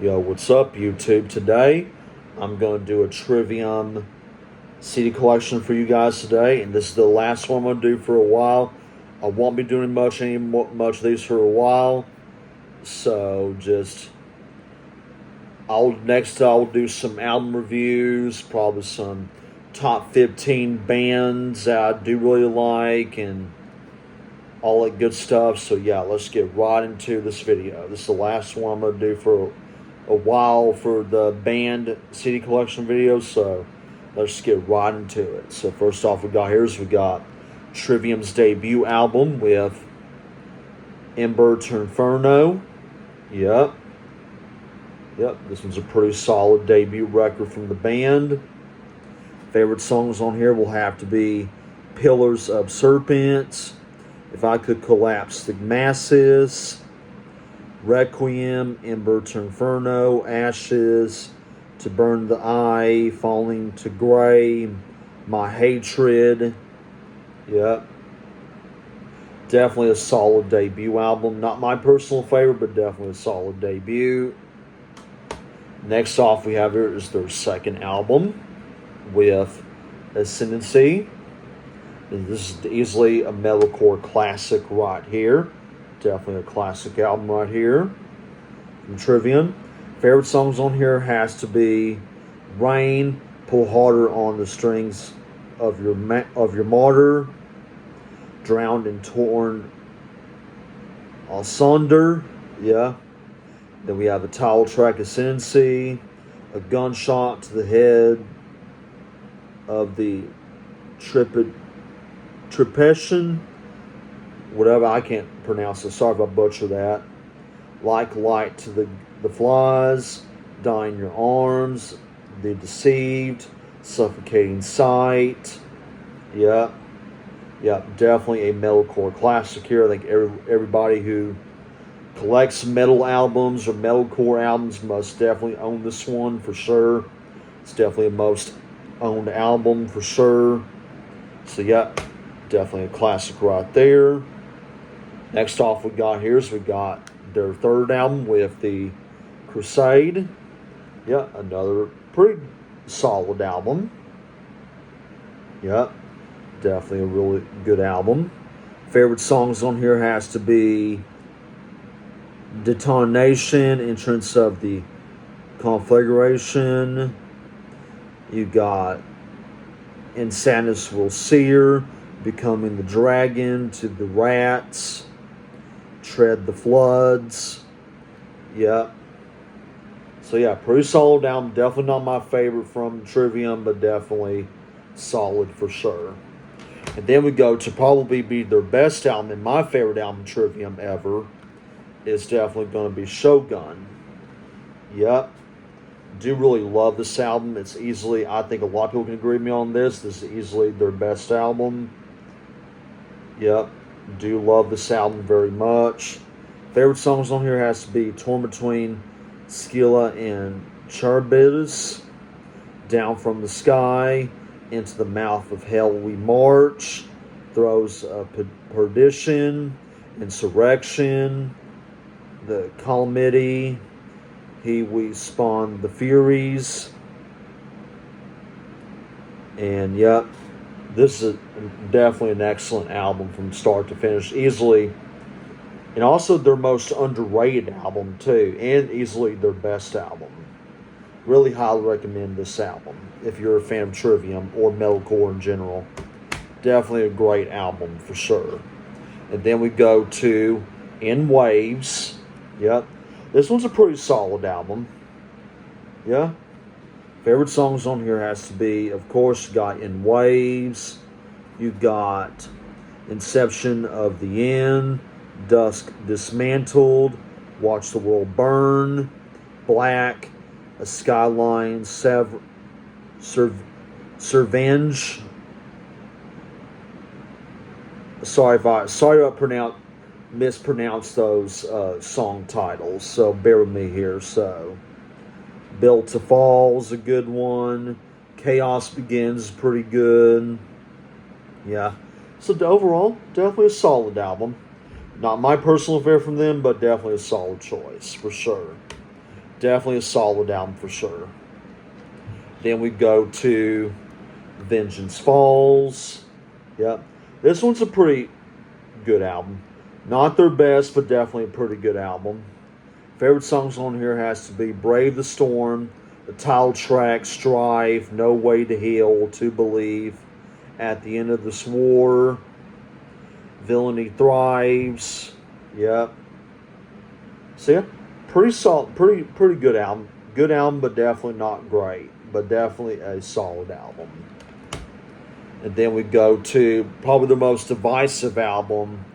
Yo, what's up, YouTube? Today, I'm going to do a Trivium CD collection for you guys today, and this is the last one I'm going to do for a while. I won't be doing much of these for a while, so I'll do some album reviews, probably some top 15 bands that I do really like, and all that good stuff. So yeah, let's get right into this video. This is the last one I'm going to do for a while for the band CD collection videos, so let's get right into it. So first off, we got Trivium's debut album with Ember to Inferno. Yep, this one's a pretty solid debut record from the band. Favorite songs on here will have to be Pillars of Serpents, If I Could Collapse the Masses, Requiem, Ember to Inferno, Ashes, To Burn the Eye, Falling to Gray, My Hatred. Yep. Definitely a solid debut album. Not my personal favorite, but definitely a solid debut. Next off we have here is their second album with Ascendancy. And this is easily a metalcore classic right here. Definitely a classic album right here from Trivium. Favorite songs on here has to be Rain, Pull Harder on the Strings of Your Martyr, Drowned and Torn Asunder. Yeah. Then we have the title track Ascendancy, A Gunshot to the Head of the Trepidation. Whatever, I can't pronounce it. Sorry if I butcher that. Like Light to the Flies, Die in Your Arms, The Deceived, Suffocating Sight. Yep, definitely a metalcore classic here. I think everybody who collects metal albums or metalcore albums must definitely own this one for sure. It's definitely a most owned album for sure. So yeah, definitely a classic right there. Next off we got their third album with the Crusade. Yeah, another pretty solid album. Yeah, definitely a really good album. Favorite songs on here has to be Detonation, Entrance of the Conflagration. You got Insanus Will Seer, Becoming the Dragon, To the Rats, Tread the Floods. Yep. So yeah, pretty solid album. Definitely not my favorite from Trivium, but definitely solid for sure. And then we go to probably be their best album, and my favorite album Trivium ever is definitely going to be Shogun. Yep. Do really love this album. It's easily, I think a lot of people can agree with me on this. This is easily their best album. Yep. Do love this album very much. Favorite songs on here has to be Torn Between Scylla and Charybdis, Down from the Sky, Into the Mouth of Hell We March, Throes of Perdition, Insurrection, The Calamity, He We Spawn the Furies. And yep, this is definitely an excellent album from start to finish. Easily, and also their most underrated album too, and easily their best album. Really highly recommend this album if you're a fan of Trivium or metalcore in general. Definitely a great album for sure. And then we go to In Waves. Yep. This one's a pretty solid album. Yeah. Favorite songs on here has to be, of course, you got In Waves. You got Inception of the End, Dusk Dismantled, Watch the World Burn, Black, A Skyline, Servenge. Sorry if I mispronounce those song titles, so bear with me here. So, Built to Fall is a good one. Chaos Begins is pretty good. Yeah. So overall, definitely a solid album. Not my personal favorite from them, but definitely a solid choice for sure. Definitely a solid album for sure. Then we go to Vengeance Falls. Yep. This one's a pretty good album. Not their best, but definitely a pretty good album. Favorite songs on here has to be Brave the Storm, the title track, Strive, No Way to Heal, To Believe, At the End of This War, Villainy Thrives. Yep. So yeah, pretty solid, pretty good album. Good album, but definitely not great. But definitely a solid album. And then we go to probably the most divisive album.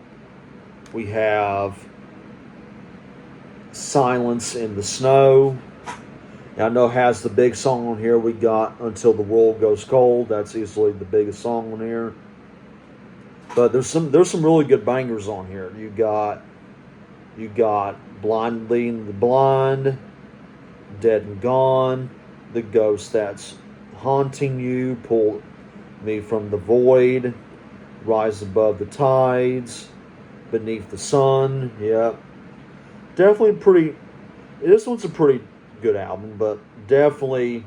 We have Silence in the Snow. I know it has the big song on here. We got Until the World Goes Cold. That's easily the biggest song on here. But there's some really good bangers on here. You got Blind Leading the Blind, Dead and Gone, The Ghost That's Haunting You, Pull Me from the Void, Rise Above the Tides, Beneath the Sun. Yep. Definitely pretty. This one's a pretty good album, but definitely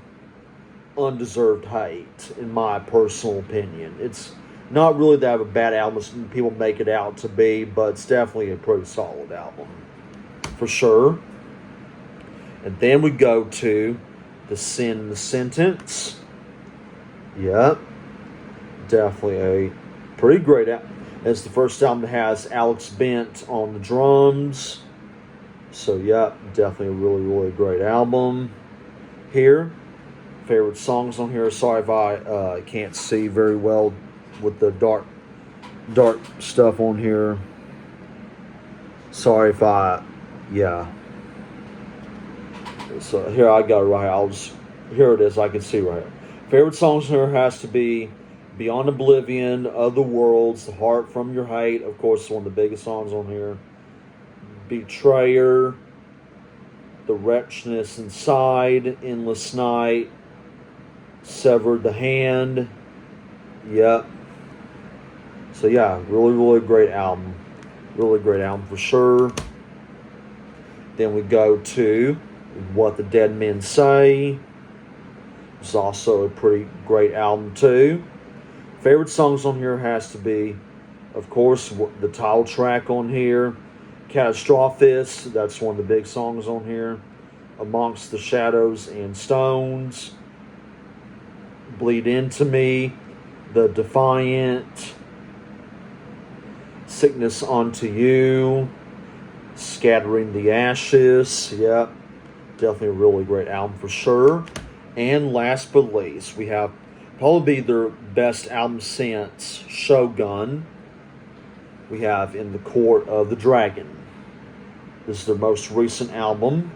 undeserved hate, in my personal opinion. It's not really that of a bad album as people make it out to be, but it's definitely a pretty solid album, for sure. And then we go to The Sin and the Sentence. Yep. Definitely a pretty great album. It's the first album that has Alex Bent on the drums. So, yeah, definitely a really, really great album here. Favorite songs on here. Sorry if I can't see very well with the dark stuff on here. Sorry if yeah. So, here I got it right here. Here it is. I can see right here. Favorite songs here has to be Beyond Oblivion, Other Worlds, The Heart From Your Hate. Of course, it's one of the biggest songs on here. Betrayer, The Wretchedness Inside, Endless Night, Severed the Hand. Yep. So yeah, really, really great album. Really great album for sure. Then we go to What the Dead Men Say. It's also a pretty great album too. Favorite songs on here has to be, of course, the title track on here. Catastrophist, that's one of the big songs on here. Amongst the Shadows and Stones. Bleed Into Me. The Defiant. Sickness Unto You. Scattering the Ashes. Yep. Definitely a really great album for sure. And last but least, we have probably their best album since Shogun. We have In the Court of the Dragon. This is their most recent album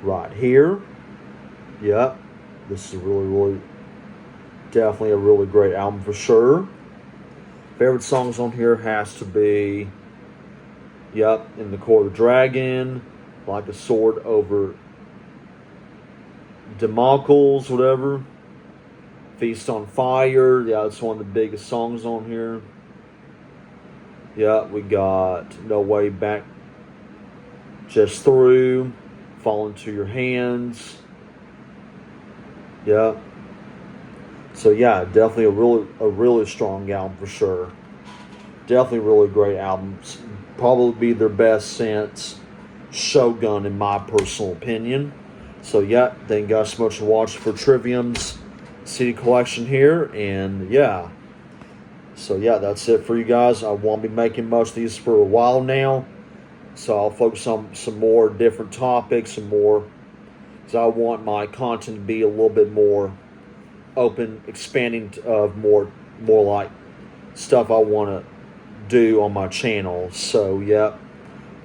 right here. Yep. This is really, definitely a really great album for sure. Favorite songs on here has to be, yep, In the Court of the Dragon, Like a Sword Over Damocles, whatever. Feast on Fire. Yeah, that's one of the biggest songs on here. Yeah, we got No Way Back, Just Through, Fall Into Your Hands. Yeah. So yeah, definitely a really strong album for sure. Definitely really great albums. Probably be their best since Shogun, in my personal opinion. So yeah, thank you guys so much for watching for Trivium's CD Collection here, and yeah. So yeah, that's it for you guys. I won't be making most of these for a while now, so I'll focus on some more different topics and more, because I want my content to be a little bit more open, expanding of more like stuff I want to do on my channel. So yeah,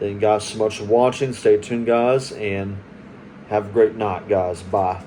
thank you guys so much for watching. Stay tuned, guys, and have a great night, guys. Bye.